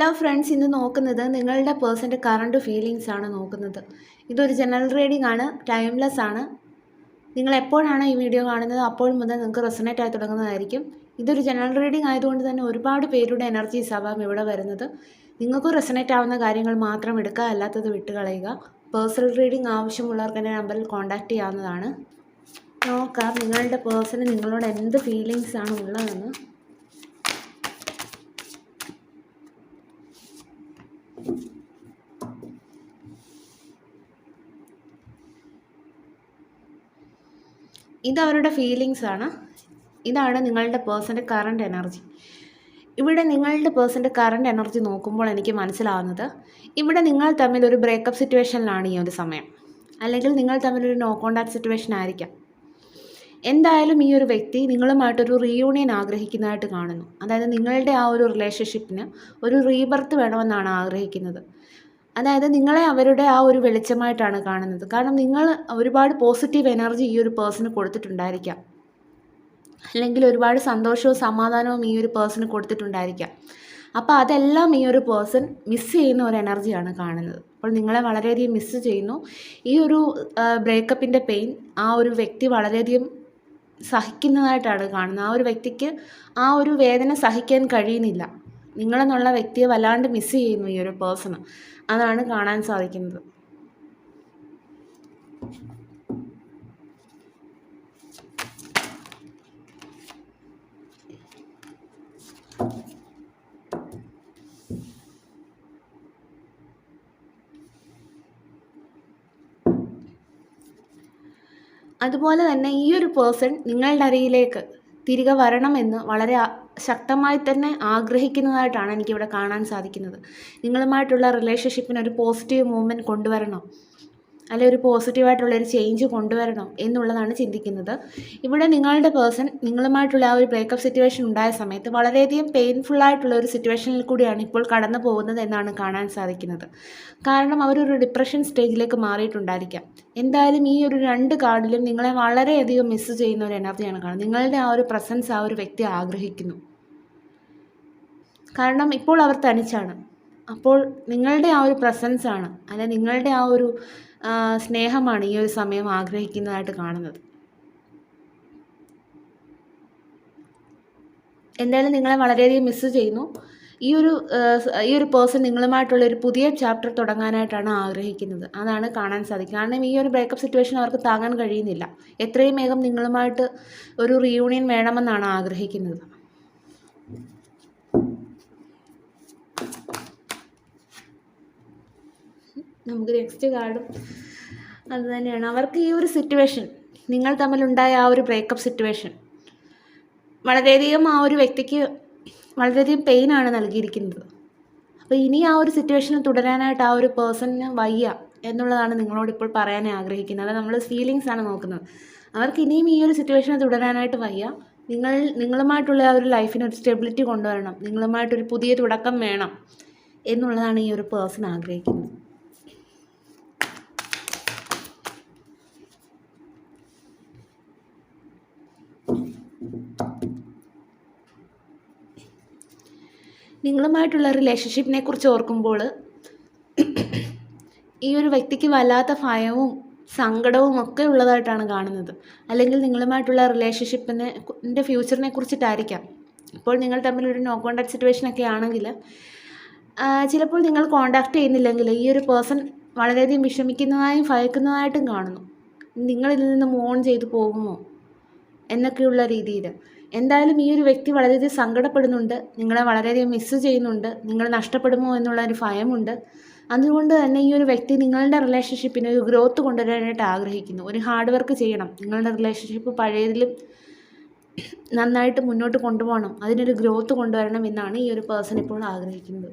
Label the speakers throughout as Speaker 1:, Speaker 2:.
Speaker 1: Hello friends, ഇന്ന് നോക്കുന്നത് നിങ്ങളുടെ പേഴ്സൻ്റെ കറണ്ട് ഫീലിങ്സ് ആണ് നോക്കുന്നത്. ഇതൊരു ജനറൽ റീഡിംഗ് ആണ്, ടൈംലെസ് ആണ്. നിങ്ങൾ എപ്പോഴാണ് ഈ വീഡിയോ കാണുന്നത് അപ്പോൾ മുതൽ നിങ്ങൾക്ക് റെസൊണേറ്റ് ആയി തുടങ്ങുന്നതായിരിക്കും. ഇതൊരു ജനറൽ റീഡിംഗ് ആയതുകൊണ്ട് തന്നെ ഒരുപാട് പേരുടെ എനർജീസ് ആവാം ഇവിടെ വരുന്നത്. നിങ്ങൾക്ക് റെസൊണേറ്റ് ആവുന്ന കാര്യങ്ങൾ മാത്രം എടുക്കുക, അല്ലാത്തത് വിട്ടുകളയുക. പേഴ്സണൽ റീഡിംഗ് ആവശ്യമുള്ളവർക്ക് എൻ്റെ നമ്പറിൽ കോൺടാക്റ്റ് ചെയ്യാവുന്നതാണ്. നോക്കാം നിങ്ങളുടെ പേഴ്സണ് നിങ്ങളോട് എന്ത് ഫീലിങ്സ് ആണ് ഉള്ളതെന്ന്. ഇത് അവരുടെ ഫീലിങ്സ് ആണ്. ഇതാണ് നിങ്ങളുടെ പേഴ്സൻ്റെ കറണ്ട് എനർജി. ഇവിടെ നിങ്ങളുടെ പേഴ്സൻ്റെ കറണ്ട് എനർജി നോക്കുമ്പോൾ എനിക്ക് മനസ്സിലാവുന്നത്, ഇവിടെ നിങ്ങൾ തമ്മിൽ ഒരു ബ്രേക്കപ്പ് സിറ്റുവേഷനിലാണ് ഈ ഒരു സമയം, അല്ലെങ്കിൽ നിങ്ങൾ തമ്മിലൊരു നോ കോണ്ടാക്ട് സിറ്റുവേഷൻ ആയിരിക്കാം. എന്തായാലും ഈ ഒരു വ്യക്തി നിങ്ങളുമായിട്ടൊരു റീയൂണിയൻ ആഗ്രഹിക്കുന്നതായിട്ട് കാണുന്നു. അതായത് നിങ്ങളുടെ ആ ഒരു റിലേഷൻഷിപ്പിന് ഒരു റീബർത്ത് വേണമെന്നാണ് ആഗ്രഹിക്കുന്നത്. അതായത് നിങ്ങളെ അവരുടെ ആ ഒരു വെളിച്ചമായിട്ടാണ് കാണുന്നത്. കാരണം നിങ്ങൾ ഒരുപാട് പോസിറ്റീവ് എനർജി ഈ ഒരു പേഴ്സണ് കൊടുത്തിട്ടുണ്ടായിരിക്കാം, അല്ലെങ്കിൽ ഒരുപാട് സന്തോഷവും സമാധാനവും ഈ ഒരു പേഴ്സണ് കൊടുത്തിട്ടുണ്ടായിരിക്കാം. അപ്പോൾ അതെല്ലാം ഈ ഒരു പേഴ്സൺ മിസ്സ് ചെയ്യുന്ന ഒരു എനർജിയാണ് കാണുന്നത്. അപ്പോൾ നിങ്ങളെ വളരെയധികം മിസ്സ് ചെയ്യുന്നു. ഈ ഒരു ബ്രേക്കപ്പിൻ്റെ പെയിൻ ആ ഒരു വ്യക്തി വളരെയധികം സഹിക്കുന്നതായിട്ടാണ് കാണുന്നത്. ആ ഒരു വ്യക്തിക്ക് ആ ഒരു വേദന സഹിക്കാൻ കഴിയുന്നില്ല. നിങ്ങളെന്നുള്ള വ്യക്തിയെ വല്ലാണ്ട് മിസ്സ് ചെയ്യുന്നു ഈ ഒരു പേഴ്സണ്. അതാണ് കാണാൻ സാധിക്കുന്നത്. അതുപോലെ തന്നെ ഈ ഒരു പേഴ്സൺ നിങ്ങളുടെ അരികിലേക്ക് തിരികെ വരണമെന്ന് വളരെ ശക്തമായി തന്നെ ആഗ്രഹിക്കുന്നതായിട്ടാണ് എനിക്കിവിടെ കാണാൻ സാധിക്കുന്നത്. നിങ്ങളുമായിട്ടുള്ള റിലേഷൻഷിപ്പിന് ഒരു പോസിറ്റീവ് മൂവ്മെൻറ്റ് കൊണ്ടുവരണം, അല്ലെങ്കിൽ ഒരു പോസിറ്റീവായിട്ടുള്ളൊരു ചേഞ്ച് കൊണ്ടുവരണം എന്നുള്ളതാണ് ചിന്തിക്കുന്നത്. ഇവിടെ നിങ്ങളുടെ പേഴ്സൺ നിങ്ങളുമായിട്ടുള്ള ആ ഒരു ബ്രേക്കപ്പ് സിറ്റുവേഷൻ ഉണ്ടായ സമയത്ത് വളരെയധികം പെയിൻഫുള്ളായിട്ടുള്ള ഒരു സിറ്റുവേഷനിൽ കൂടിയാണ് ഇപ്പോൾ കടന്നു പോകുന്നത് എന്നാണ് കാണാൻ സാധിക്കുന്നത്. കാരണം അവരൊരു ഡിപ്രഷൻ സ്റ്റേജിലേക്ക് മാറിയിട്ടുണ്ടായിരിക്കാം. എന്തായാലും ഈ ഒരു രണ്ട് കാർഡിലും നിങ്ങളെ വളരെയധികം മിസ്സ് ചെയ്യുന്ന ഒരു എനർജിയാണ് കാണുന്നത്. നിങ്ങളുടെ ആ ഒരു പ്രസൻസ് ആ ഒരു വ്യക്തി ആഗ്രഹിക്കുന്നു. കാരണം ഇപ്പോൾ അവർ തനിച്ചാണ്. അപ്പോൾ നിങ്ങളുടെ ആ ഒരു പ്രസൻസാണ്, അല്ലെങ്കിൽ നിങ്ങളുടെ ആ ഒരു സ്നേഹമാണ് ഈ ഒരു സമയം ആഗ്രഹിക്കുന്നതായിട്ട് കാണുന്നത്. എന്തായാലും നിങ്ങളെ വളരെയധികം മിസ്സ് ചെയ്യുന്നു. ഈ ഒരു പേഴ്സൺ നിങ്ങളുമായിട്ടുള്ള ഒരു പുതിയ ചാപ്റ്റർ തുടങ്ങാനായിട്ടാണ് ആഗ്രഹിക്കുന്നത്. അതാണ് കാണാൻ സാധിക്കുക. കാരണം ഈ ഒരു ബ്രേക്കപ്പ് സിറ്റുവേഷൻ അവർക്ക് താങ്ങാൻ കഴിയുന്നില്ല. എത്രയും വേഗം നിങ്ങളുമായിട്ട് ഒരു റീയൂണിയൻ വേണമെന്നാണ് ആഗ്രഹിക്കുന്നത്. നമുക്ക് നെക്സ്റ്റ് കാർഡും അത് തന്നെയാണ്. അവർക്ക് ഈ ഒരു സിറ്റുവേഷൻ, നിങ്ങൾ തമ്മിലുണ്ടായ ആ ഒരു ബ്രേക്കപ്പ് സിറ്റുവേഷൻ വളരെയധികം ആ ഒരു വ്യക്തിക്ക് വളരെയധികം പെയിനാണ് നൽകിയിരിക്കുന്നത്. അപ്പോൾ ഇനി ആ ഒരു സിറ്റുവേഷനിൽ തുടരാനായിട്ട് ആ ഒരു പേഴ്സണിന് വയ്യ എന്നുള്ളതാണ് നിങ്ങളോട് ഇപ്പോൾ പറയാനേ ആഗ്രഹിക്കുന്നത്. അത് നമ്മൾ ഫീലിങ്സ് ആണ് നോക്കുന്നത്. അവർക്ക് ഇനിയും ഈ ഒരു സിറ്റുവേഷനിൽ തുടരാനായിട്ട് വയ്യ. നിങ്ങളുമായിട്ടുള്ള ആ ഒരു ലൈഫിന് ഒരു സ്റ്റെബിലിറ്റി കൊണ്ടുവരണം, നിങ്ങളുമായിട്ടൊരു പുതിയ തുടക്കം വേണം എന്നുള്ളതാണ് ഈ ഒരു പേഴ്സൺ ആഗ്രഹിക്കുന്നത്. നിങ്ങളുമായിട്ടുള്ള റിലേഷൻഷിപ്പിനെ കുറിച്ച് ഓർക്കുമ്പോൾ ഈ ഒരു വ്യക്തിക്ക് വല്ലാത്ത ഭയവും സങ്കടവും ഒക്കെ ഉള്ളതായിട്ടാണ് കാണുന്നത്. അല്ലെങ്കിൽ നിങ്ങളുമായിട്ടുള്ള റിലേഷൻഷിപ്പിൻ്റെ ഫ്യൂച്ചറിനെ കുറിച്ചിട്ടായിരിക്കാം. ഇപ്പോൾ നിങ്ങൾ തമ്മിലൊരു നോ കോണ്ടാക്ട് സിറ്റുവേഷനൊക്കെ ആണെങ്കിൽ ചിലപ്പോൾ നിങ്ങൾ കോണ്ടാക്ട് ചെയ്യുന്നില്ലെങ്കിൽ ഈ ഒരു പേഴ്സൺ വളരെയധികം വിഷമിക്കുന്നതായും ഭയക്കുന്നതായിട്ടും കാണുന്നു. നിങ്ങളിതിൽ നിന്ന് മൂവ് ഓൺ ചെയ്തു പോകുമോ എന്നൊക്കെയുള്ള രീതിയിൽ. എന്തായാലും ഈ ഒരു വ്യക്തി വളരെയധികം സങ്കടപ്പെടുന്നുണ്ട്, നിങ്ങളെ വളരെയധികം മിസ്സ് ചെയ്യുന്നുണ്ട്, നിങ്ങൾ നഷ്ടപ്പെടുമോ എന്നുള്ളൊരു ഭയമുണ്ട്. അതുകൊണ്ട് തന്നെ ഈ ഒരു വ്യക്തി നിങ്ങളുടെ റിലേഷൻഷിപ്പിന് ഒരു ഗ്രോത്ത് കൊണ്ടുവരാനായിട്ട് ആഗ്രഹിക്കുന്നു. ഒരു ഹാർഡ് വർക്ക് ചെയ്യണം, നിങ്ങളുടെ റിലേഷൻഷിപ്പ് പഴയതിലും നന്നായിട്ട് മുന്നോട്ട് കൊണ്ടുപോകണം, അതിനൊരു ഗ്രോത്ത് കൊണ്ടുവരണം എന്നാണ് ഈ ഒരു പേഴ്സൺ ഇപ്പോൾ ആഗ്രഹിക്കുന്നത്.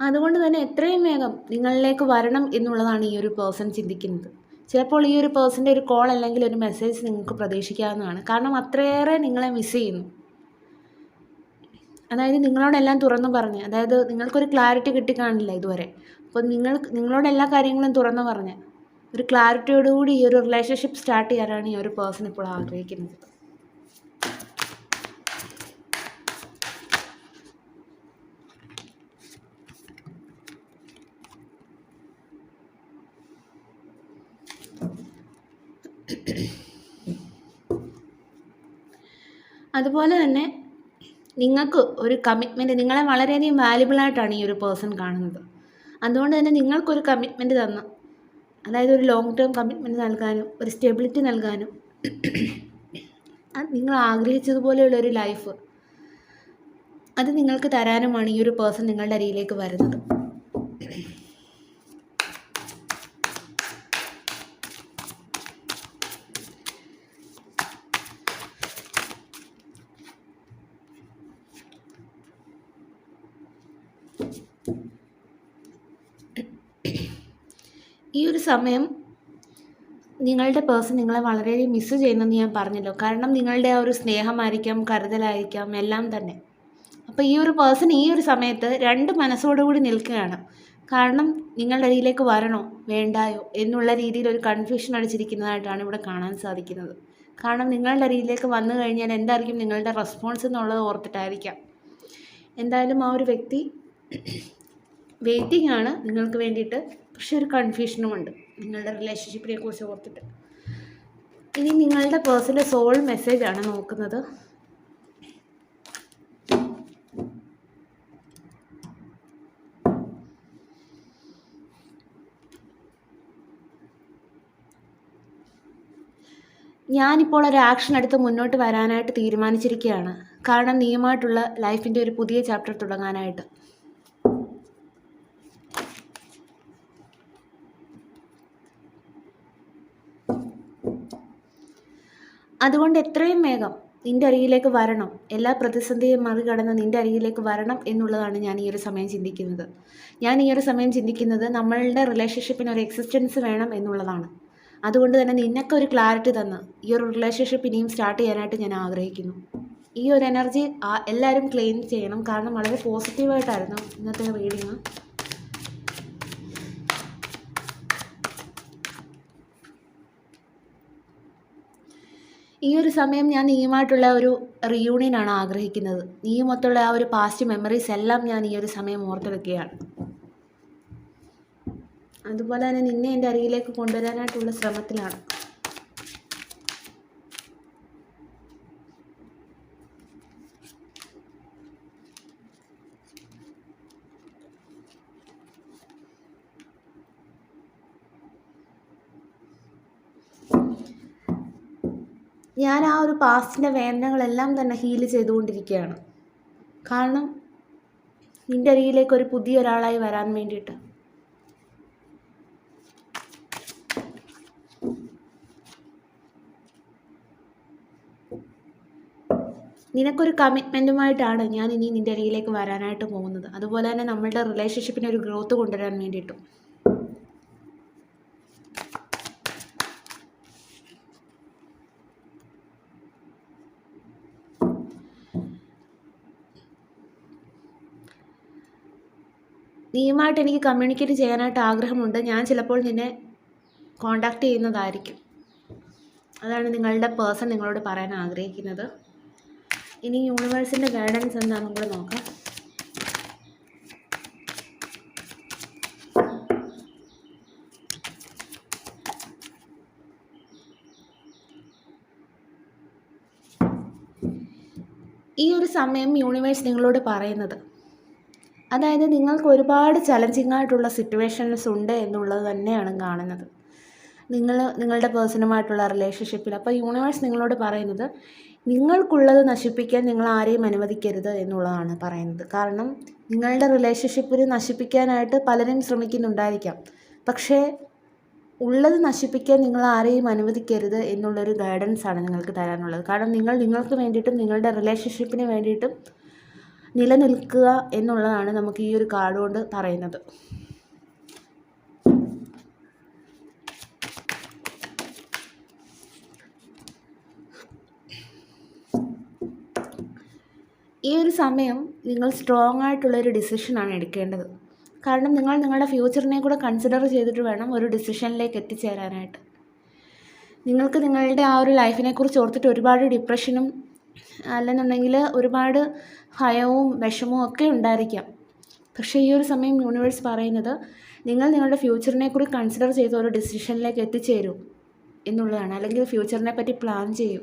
Speaker 1: അതുകൊണ്ട് തന്നെ എത്രയും വേഗം നിങ്ങളിലേക്ക് വരണം എന്നുള്ളതാണ് ഈ ഒരു പേഴ്സൺ ചിന്തിക്കുന്നത്. ചിലപ്പോൾ ഈ ഒരു പേഴ്സൻ്റെ ഒരു കോൾ അല്ലെങ്കിൽ ഒരു മെസ്സേജ് നിങ്ങൾക്ക് പ്രതീക്ഷിക്കാവുന്നതാണ്. കാരണം അത്രയേറെ നിങ്ങളെ മിസ്സ് ചെയ്യുന്നു. അതായത് നിങ്ങളോടെല്ലാം തുറന്നു പറഞ്ഞ്, അതായത് നിങ്ങൾക്കൊരു ക്ലാരിറ്റി കിട്ടിക്കാണില്ല ഇതുവരെ. അപ്പോൾ നിങ്ങളോട് എല്ലാ കാര്യങ്ങളും തുറന്നു പറഞ്ഞ് ഒരു ക്ലാരിറ്റിയോടുകൂടി ഈ ഒരു റിലേഷൻഷിപ്പ് സ്റ്റാർട്ട് ചെയ്യാനാണ് ഈ ഒരു പേഴ്സൺ ഇപ്പോൾ ആഗ്രഹിക്കുന്നത്. അതുപോലെ തന്നെ നിങ്ങൾക്ക് ഒരു കമ്മിറ്റ്മെൻറ്റ്, നിങ്ങളെ വളരെയധികം വാല്യുബിളായിട്ടാണ് ഈ ഒരു പേഴ്സൺ കാണുന്നത്. അതുകൊണ്ട് തന്നെ നിങ്ങൾക്കൊരു കമ്മിറ്റ്മെൻറ്റ് തന്ന്, അതായത് ഒരു ലോങ് ടേം കമ്മിറ്റ്മെൻറ്റ് നൽകാനും ഒരു സ്റ്റെബിലിറ്റി നൽകാനും നിങ്ങൾ ആഗ്രഹിച്ചതുപോലെയുള്ളൊരു ലൈഫ് അത് നിങ്ങൾക്ക് തരാനുമാണ് ഈ ഒരു പേഴ്സൺ നിങ്ങളുടെ അരികിലേക്ക് വരുന്നത്. ഈ ഒരു സമയം നിങ്ങളുടെ പേഴ്സൺ നിങ്ങളെ വളരെയധികം മിസ്സ് ചെയ്യുന്നെന്ന് ഞാൻ പറഞ്ഞല്ലോ. കാരണം നിങ്ങളുടെ ആ ഒരു സ്നേഹമായിരിക്കാം, കരുതലായിരിക്കാം, എല്ലാം തന്നെ. അപ്പോൾ ഈ ഒരു പേഴ്സൺ ഈ ഒരു സമയത്ത് രണ്ട് മനസ്സോടുകൂടി നിൽക്കുകയാണ്. കാരണം നിങ്ങളുടെ അരികിലേക്ക് വരണോ വേണ്ടായോ എന്നുള്ള രീതിയിൽ ഒരു കൺഫ്യൂഷൻ അടിച്ചിരിക്കുന്നതായിട്ടാണ് ഇവിടെ കാണാൻ സാധിക്കുന്നത്. കാരണം നിങ്ങളുടെ അരികിലേക്ക് വന്നു കഴിഞ്ഞാൽ എന്തായിരിക്കും നിങ്ങളുടെ റെസ്പോൺസ് എന്നുള്ളത് ഓർത്തിട്ടായിരിക്കാം. എന്തായാലും ആ ഒരു വ്യക്തി വെയിറ്റിംഗ് ആണ് നിങ്ങൾക്ക് വേണ്ടിയിട്ട്. പക്ഷെ ഒരു കൺഫ്യൂഷനുമുണ്ട് നിങ്ങളുടെ റിലേഷൻഷിപ്പിനെ കുറിച്ച് ഓർത്തിട്ട്. ഇനി നിങ്ങളുടെ പേഴ്സണൽ സോൾ മെസ്സേജാണ് നോക്കുന്നത്. ഞാനിപ്പോൾ ഒരു ആക്ഷൻ എടുത്ത് മുന്നോട്ട് വരാനായിട്ട് തീരുമാനിച്ചിരിക്കുകയാണ്. കാരണം നീയുമായിട്ടുള്ള ലൈഫിൻ്റെ ഒരു പുതിയ ചാപ്റ്റർ തുടങ്ങാനായിട്ട്. അതുകൊണ്ട് എത്രയും വേഗം നിൻ്റെ അരികിലേക്ക് വരണം, എല്ലാ പ്രതിസന്ധിയും മറികടന്ന് നിൻ്റെ അരികിലേക്ക് വരണം എന്നുള്ളതാണ് ഞാൻ ഈ ഒരു സമയം ചിന്തിക്കുന്നത്. ഞാൻ ഈ ഒരു സമയം ചിന്തിക്കുന്നത് നമ്മളുടെ റിലേഷൻഷിപ്പിന് ഒരു എക്സിസ്റ്റൻസ് വേണം എന്നുള്ളതാണ്. അതുകൊണ്ട് തന്നെ നിന്നൊക്കെ ഒരു ക്ലാരിറ്റി തന്ന് ഈ ഒരു റിലേഷൻഷിപ്പ് ഇനിയും സ്റ്റാർട്ട് ചെയ്യാനായിട്ട് ഞാൻ ആഗ്രഹിക്കുന്നു. ഈ ഒരു എനർജി എല്ലാവരും ക്ലെയിം ചെയ്യണം. കാരണം വളരെ പോസിറ്റീവായിട്ടായിരുന്നു ഇന്നത്തെ റീഡിങ്. ഈ ഒരു സമയം ഞാൻ നീയുമായിട്ടുള്ള ഒരു റിയൂണിയനാണ് ആഗ്രഹിക്കുന്നത്. നീയുമൊത്തുള്ള ആ ഒരു പാസ്റ്റ് മെമ്മറീസ് എല്ലാം ഞാൻ ഈ ഒരു സമയം ഓർത്തെടുക്കുകയാണ്. അതുപോലെ തന്നെ നിന്നെ എൻ്റെ അരികിലേക്ക് കൊണ്ടുവരാനായിട്ടുള്ള ശ്രമത്തിലാണ്. ഞാൻ ആ ഒരു പാസ്റ്റിൻ്റെ വേദനകളെല്ലാം തന്നെ ഹീൽ ചെയ്തുകൊണ്ടിരിക്കുകയാണ്. കാരണം നിൻ്റെ അരികിലേക്ക് ഒരു പുതിയ ഒരാളായി വരാൻ വേണ്ടിയിട്ട്. നിനക്കൊരു കമ്മിറ്റ്മെൻറ്റുമായിട്ടാണ് ഞാൻ ഇനി നിൻ്റെ അരികിലേക്ക് വരാനായിട്ട് പോകുന്നത്. അതുപോലെ തന്നെ നമ്മളുടെ റിലേഷൻഷിപ്പിന് ഒരു ഗ്രോത്ത് കൊണ്ടുവരാൻ വേണ്ടിയിട്ടും. നീയുമായിട്ട് എനിക്ക് കമ്മ്യൂണിക്കേറ്റ് ചെയ്യാനായിട്ട് ആഗ്രഹമുണ്ട്. ഞാൻ ചിലപ്പോൾ നിന്നെ കോണ്ടാക്ട് ചെയ്യുന്നതായിരിക്കും. അതാണ് നിങ്ങളുടെ പേഴ്സൺ നിങ്ങളോട് പറയാൻ ആഗ്രഹിക്കുന്നത്. ഇനി യൂണിവേഴ്സിൻ്റെ ഗൈഡൻസ് എന്താണെന്നും കൂടെ നോക്കാം. ഈ ഒരു സമയം യൂണിവേഴ്സ് നിങ്ങളോട് പറയുന്നത്, അതായത് നിങ്ങൾക്ക് ഒരുപാട് ചലഞ്ചിങ് ആയിട്ടുള്ള സിറ്റുവേഷൻസ് ഉണ്ട് എന്നുള്ളത് തന്നെയാണ് കാണുന്നത് നിങ്ങളുടെ പേഴ്സണുമായിട്ടുള്ള റിലേഷൻഷിപ്പിൽ. അപ്പോൾ യൂണിവേഴ്സ് നിങ്ങളോട് പറയുന്നത് നിങ്ങൾക്കുള്ളത് നശിപ്പിക്കാൻ നിങ്ങൾ ആരെയും അനുവദിക്കരുത് എന്നുള്ളതാണ് പറയുന്നത്. കാരണം നിങ്ങളുടെ റിലേഷൻഷിപ്പിൽ നശിപ്പിക്കാനായിട്ട് പലരും ശ്രമിക്കുന്നുണ്ടായിരിക്കാം. പക്ഷേ ഉള്ളത് നശിപ്പിക്കാൻ നിങ്ങൾ ആരെയും അനുവദിക്കരുത് എന്നുള്ളൊരു ഗൈഡൻസാണ് നിങ്ങൾക്ക് തരാനുള്ളത്. കാരണം നിങ്ങൾക്ക് വേണ്ടിയിട്ടും നിങ്ങളുടെ റിലേഷൻഷിപ്പിന് വേണ്ടിയിട്ടും നിലനിൽക്കുക എന്നുള്ളതാണ് നമുക്ക് ഈ ഒരു കാർഡ് കൊണ്ട് പറയുന്നത്. ഈ ഒരു സമയം നിങ്ങൾ സ്ട്രോങ് ആയിട്ടുള്ളൊരു ഡിസിഷനാണ് എടുക്കേണ്ടത്. കാരണം നിങ്ങൾ നിങ്ങളുടെ ഫ്യൂച്ചറിനെ കൂടെ കൺസിഡർ ചെയ്തിട്ട് വേണം ഒരു ഡിസിഷനിലേക്ക് എത്തിച്ചേരാനായിട്ട്. നിങ്ങൾക്ക് നിങ്ങളുടെ ആ ഒരു ലൈഫിനെക്കുറിച്ച് ഓർത്തിട്ട് ഒരുപാട് ഡിപ്രഷനും അല്ലെന്നുണ്ടെങ്കിൽ ഒരുപാട് ഭയവും വിഷമവും ഒക്കെ ഉണ്ടായിരിക്കാം. പക്ഷേ ഈ ഒരു സമയം യൂണിവേഴ്സ് പറയുന്നത് നിങ്ങൾ നിങ്ങളുടെ ഫ്യൂച്ചറിനെ കൂടി കൺസിഡർ ചെയ്ത് ഒരു ഡിസിഷനിലേക്ക് എത്തിച്ചേരൂ എന്നുള്ളതാണ്. അല്ലെങ്കിൽ ഫ്യൂച്ചറിനെ പറ്റി പ്ലാൻ ചെയ്യൂ.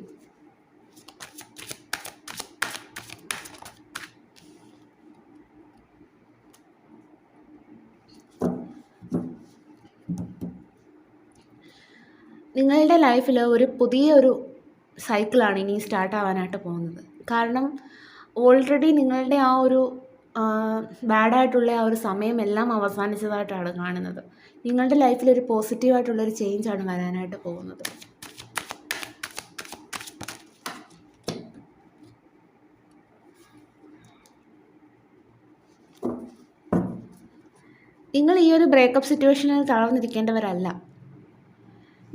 Speaker 1: നിങ്ങളുടെ ലൈഫിൽ ഒരു പുതിയൊരു സൈക്കിളാണ് ഇനി സ്റ്റാർട്ട് ആവാനായിട്ട് പോകുന്നത്. കാരണം ഓൾറെഡി നിങ്ങളുടെ ആ ഒരു ബാഡായിട്ടുള്ള ആ ഒരു സമയമെല്ലാം അവസാനിച്ചതായിട്ടാണ് കാണുന്നത്. നിങ്ങളുടെ ലൈഫിൽ ഒരു പോസിറ്റീവായിട്ടുള്ളൊരു ചേഞ്ചാണ് വരാനായിട്ട് പോകുന്നത്. നിങ്ങൾ ഈ ഒരു ബ്രേക്കപ്പ് സിറ്റുവേഷനിൽ തളർന്നിരിക്കേണ്ടവരല്ല.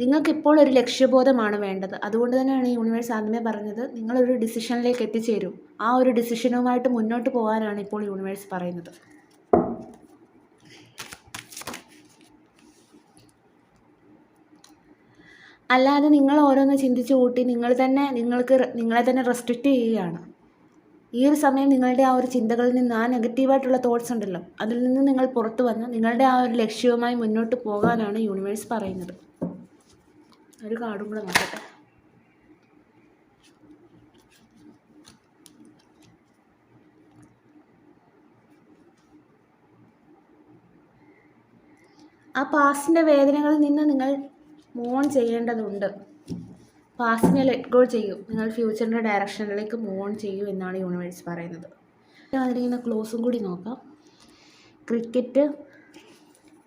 Speaker 1: നിങ്ങൾക്കിപ്പോൾ ഒരു ലക്ഷ്യബോധമാണ് വേണ്ടത്. അതുകൊണ്ട് തന്നെയാണ് യൂണിവേഴ്സ് ആദ്യമേ പറഞ്ഞത് നിങ്ങളൊരു ഡിസിഷനിലേക്ക് എത്തിച്ചേരും. ആ ഒരു ഡിസിഷനുമായിട്ട് മുന്നോട്ട് പോകാനാണ് ഇപ്പോൾ യൂണിവേഴ്സ് പറയുന്നത്. അല്ലാതെ നിങ്ങൾ ഓരോന്ന് ചിന്തിച്ച് കൂട്ടി നിങ്ങളെ തന്നെ റെസ്ട്രിക്റ്റ് ചെയ്യുകയാണ്. ഈ ഒരു സമയം നിങ്ങളുടെ ആ ഒരു ചിന്തകളിൽ നിന്ന്, ആ നെഗറ്റീവായിട്ടുള്ള തോട്ട്സ് ഉണ്ടല്ലോ, അതിൽ നിന്ന് നിങ്ങൾ പുറത്തു വന്ന് നിങ്ങളുടെ ആ ഒരു ലക്ഷ്യവുമായി മുന്നോട്ട് പോകാനാണ് യൂണിവേഴ്സ് പറയുന്നത്. ഒരു കാർഡും കൂടെ നോക്കട്ടെ. ആ പാസ്റ്റിൻ്റെ വേദനകളിൽ നിന്ന് നിങ്ങൾ മൂവ് ഓൺ ചെയ്യേണ്ടതുണ്ട്. പാസ്റ്റിനെ ലെറ്റ് ഗോ ചെയ്യൂ. നിങ്ങൾ ഫ്യൂച്ചറിൻ്റെ ഡയറക്ഷനിലേക്ക് മൂവ് ഓൺ ചെയ്യൂ എന്നാണ് യൂണിവേഴ്സ് പറയുന്നത്. അതിലിങ്ങനെ ക്ലോസും കൂടി നോക്കാം. ക്രിക്കറ്റ്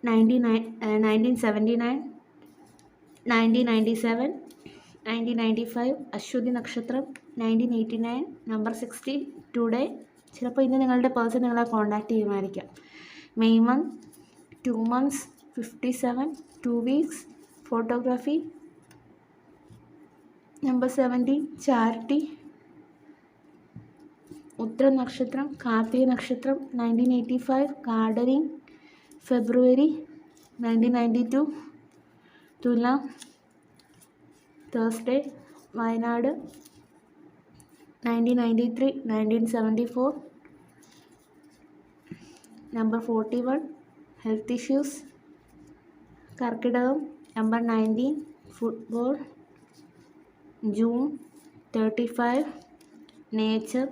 Speaker 1: 1979, 1997, 1995, അശ്വതി നക്ഷത്രം 1989, നമ്പർ 16, ടുഡേ. ചിലപ്പോൾ ഇന്ന് നിങ്ങളുടെ പേഴ്സൺ നിങ്ങളെ കോൺടാക്റ്റ് ചെയ്യുമായിരിക്കാം. May month, 2 months, 57, 2 weeks, photography, number 70, charity. ഉത്തര നക്ഷത്രം, കാർത്തിക നക്ഷത്രം 1985, ഗാർഡനിങ്, ഫെബ്രുവരി 1992, തുലാം, Thursday, Wayanad 1993, 1974, number 41, health issues. കർക്കിടകം, number 19, football, June 35, nature,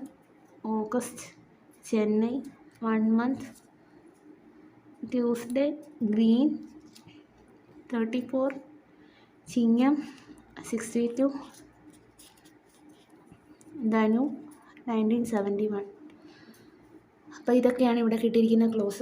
Speaker 1: August, Chennai 1 month, Tuesday, green 34, ചിങ്ങം 62, ധനു 1971. അപ്പോൾ ഇതൊക്കെയാണ് ഇവിടെ കിട്ടിയിരിക്കുന്ന ക്ലോസ്.